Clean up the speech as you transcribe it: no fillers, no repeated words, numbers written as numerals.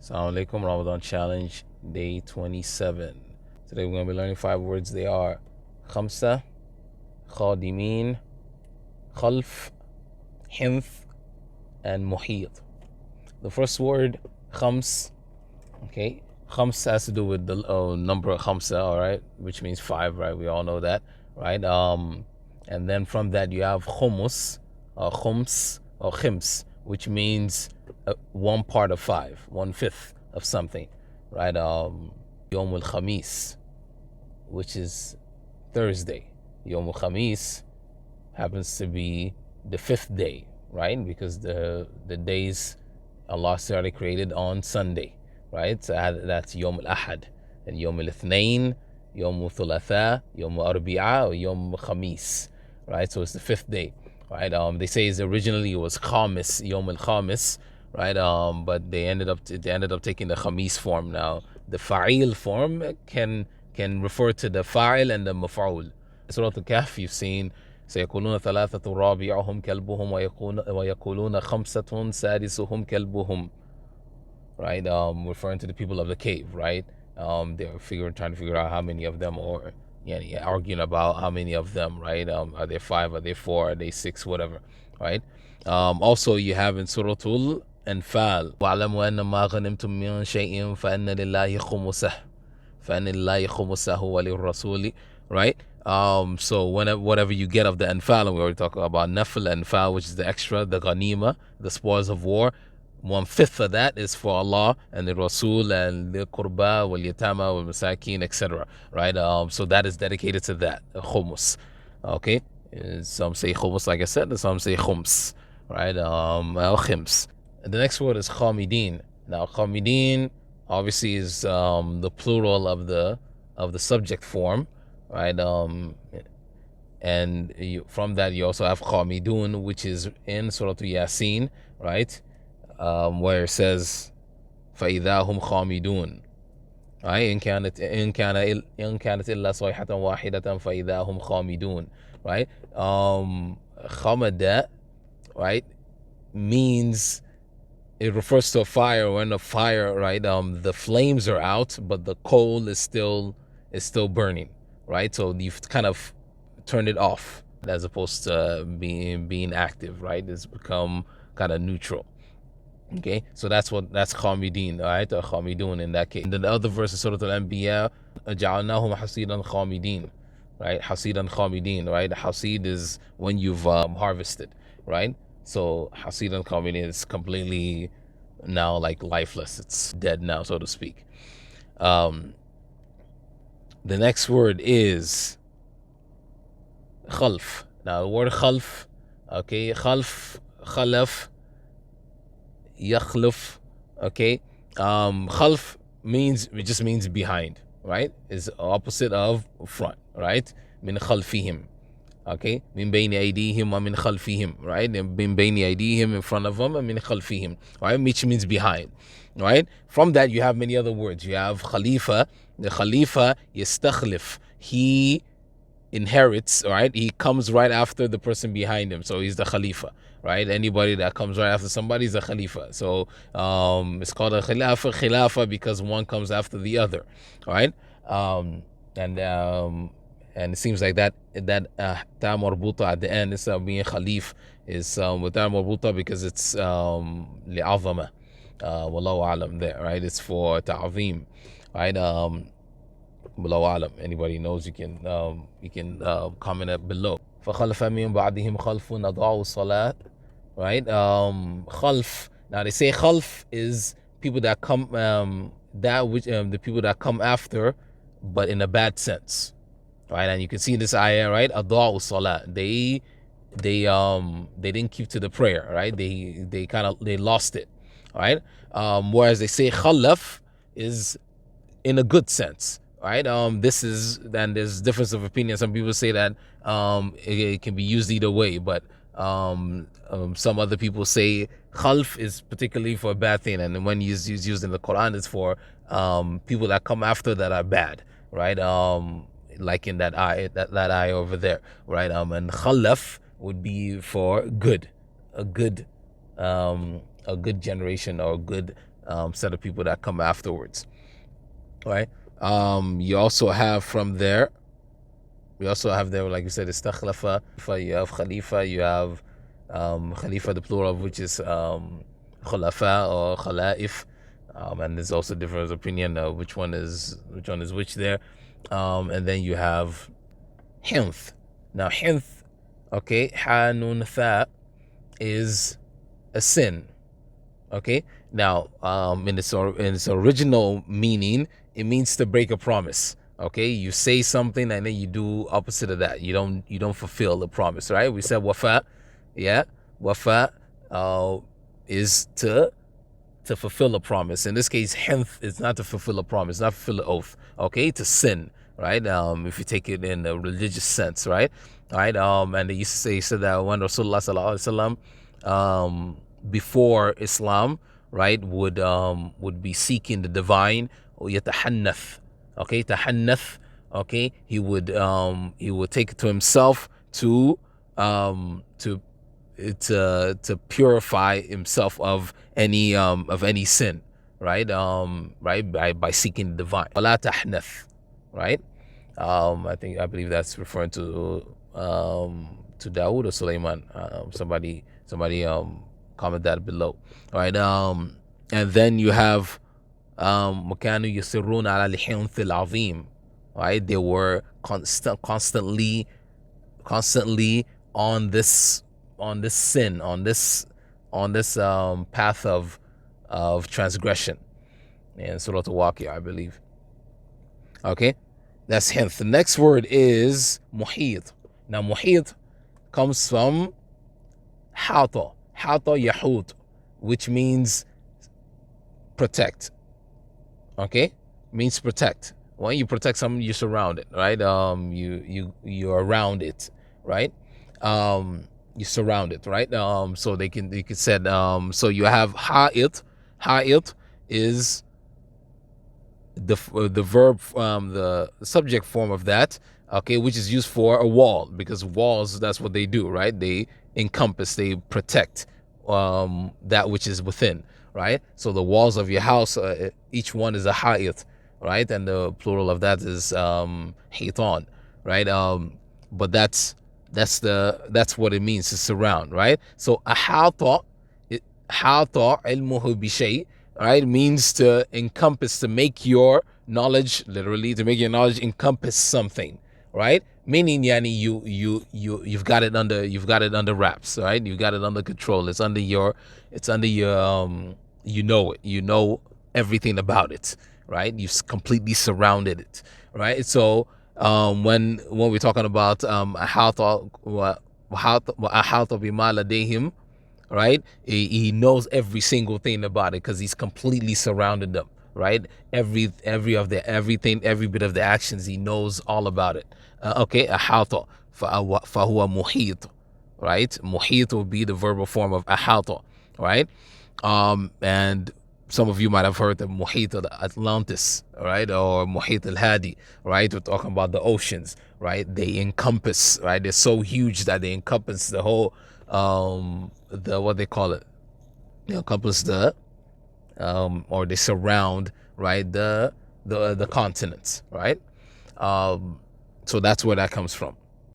Assalamu alaikum, Ramadan challenge day 27. Today we're going to be learning 5 words. They are khamsa, khadimin, khalf, hinth, and muhit. The first word, khams, okay? Khams has to do with the number of khamsa, all right, which means 5, right? We all know that, right? And then from that you have khumus, or khums, or khims, which means 1 part of 5, 1/5 of something, right? Yom al Khamis, which is Thursday. Yom al Khamis happens to be the 5th day, right? Because the days Allah started created on Sunday, right? So that's Yom al Ahad, and Yom al Ithnain, Yom al Thulatha, Yom al Arbi'a, or Yom al Khamis, right? So it's the 5th day, right? They say originally it was Khamis, Yom al Khamis, right? But they ended up taking the Khamis form. Now the Fa'il form can refer to the Fa'il and the Maf'ul. Surah Al-Kahf, you've seen سيقولون ثلاثة رابعهم كلبهم ويقولون خمسة سادسهم كلبهم, right? Referring to the people of the cave, right? They're trying to figure out how many of them, or arguing about how many of them, right? Are there 5? Are there 4? Are they 6? Whatever, right? Also, you have in Surah Al-Anfal, وَاعْلَمُوا أَنَّ مَا غَنِمْتُم مِّن شَيْءٍ فَأَنَّ لِلَّهِ خُمُسَهُ فَأَنَّ لِلَّهِ خُمُسَهُ وَلِلرَّسُولِ, right? So whatever you get of the Anfal, and we already talked about Nafl Anfal, which is the extra, the Ghanima, the spoils of war, 1/5 of that is for Allah and the Rasul and the Qurba, wal Yatama, wal Masakin, etc. Right? So that is dedicated to that, Khumus. Okay? Some say Khumus, like I said, and some say Khums, right? Khims. And the next word is Khamidin. Now, Khamidin obviously is the plural of the subject form, right? And from that you also have Khamidun, which is in Surah Yasin, right? Where it says فَإِذَا هُمْ خَامِدُونَ, right? إِن كانت إلا صيحة واحدة فإذا هم خامدون, right? خَمَدَ, right, means it refers to a fire. When a fire, right, the flames are out but the coal is still burning, right? So you've kind of turned it off as opposed to being active, right? It's become kind of neutral. Okay, so that's Khamidin, right? Or Khamidun in that case. And then the other verse is Surah Al-Anbiya, جَعَلْنَاهُمْ حَصِيدًا خَامِدِينَ, right? Hasidan Khamidin, right? Hasid is when you've harvested, right? So Hasidan Khamidin is completely now like lifeless. It's dead now, so to speak. The next word is khalf. Now the word khalf, okay, khalf, khalaf, yakhluf, okay. Khalf just means behind, right? Is opposite of front, right? Min khalfihim, okay. Min bayni aydihim wa min khalfihim, right? Min bayni aydihim, in front of them, and min khalfihim, right? Which means behind, right? From that you have many other words. You have khalifa. The khalifa yastakhlif, he inherits, right? He comes right after the person behind him, so he's the khalifa, right? Anybody that comes right after somebody is a khalifa. So it's called a khilafa because one comes after the other, right? And it seems like that ta marbuta at the end, instead of being khalif, is with ta marbuta because it's li'azama, wallahu alam there, right? It's for ta'zim, right? Below alam. Anybody knows, you can comment it below. فَخَلَفَ مِن بَعْدِهِمْ خَلْفٌ أَضَاعُوا الصَّلَاةَ, right? Khalf. Now they say khalf is people that come, the people that come after, but in a bad sense, right? And you can see this ayah, right? أَضَاعُوا الصَّلَاةَ. They didn't keep to the prayer, right? They lost it, right? Whereas they say khalaf is in a good sense, right? There's difference of opinion. Some people say that it can be used either way, but some other people say khalf is particularly for a bad thing, and when it's used in the Quran, it's for people that come after that are bad, right? Like in that eye over there, right? And khalaf would be for good, a good generation, or good set of people that come afterwards, right? You also have from there, we also have there, like you said, istakhlafa. You have khalifa. You have khalifa, the plural of which is khulafa or khalaif, and there's also different opinion of which one is which there. And then you have hinth. Now hinth, okay, ha nun tha, is a sin. Okay. Now, in its original meaning, it means to break a promise. Okay, you say something and then you do opposite of that. You don't fulfill the promise, right? We said wafa, yeah, wafa is to fulfill a promise. In this case, hinth is not to fulfill a promise, not fulfill an oath. Okay, to sin, right? If you take it in a religious sense, right? All right. And they used to say, so that when Rasulullah sallallahu alaihi wasallam, before Islam, right, would be seeking the divine, yatahannath. Okay, tahannath. Okay, he would take it to himself to purify himself of any sin, right? Right, by seeking the divine. Wala tahnath, right? I believe that's referring to Dawood or Sulaiman. Somebody comment that below. All right. And then you have وَكَانُوا يُصِرُّونَ عَلَى الْحِنْثِ الْعَظِيمِ. Right, they were constantly on this sin, on this path of transgression. And Surah Al-Waqi'ah, I believe. Okay, that's hinth. The next word is muhit. Now muhit comes from hata yahut, which means protect. Okay, means protect. When you protect something, you surround it, right? You're around it, right? You surround it, right? So they can said, so you have ha'it. Ha'it is the verb, the subject form of that, okay, which is used for a wall, because walls, that's what they do, right? They encompass, they protect that which is within, right? So the walls of your house, each one is a ha'it, right? And the plural of that is hitan, right? But that's what it means to surround, right? So ahata ilmuhu bi shay, right, means to encompass, to make your knowledge, literally to make your knowledge encompass something, right? Meaning, yani, you've got it under wraps, right? You've got it under control. It's under your you know everything about it, right? You've completely surrounded it, right? So when we're talking about ahata bima ladayhim, right? He knows every single thing about it because he's completely surrounded them, right? Every bit of the actions, he knows all about it. Okay, ahata fahuwa muhit, right? Muhit will be the verbal form of ahata, right? And some of you might have heard the Muhit al-Atlantis, right? Or Muhit al-Hadi, right? We're talking about the oceans, right? They encompass, right? They're so huge that they encompass the whole, what they call it. They encompass or they surround, right? The continents, right? So that's where that comes from.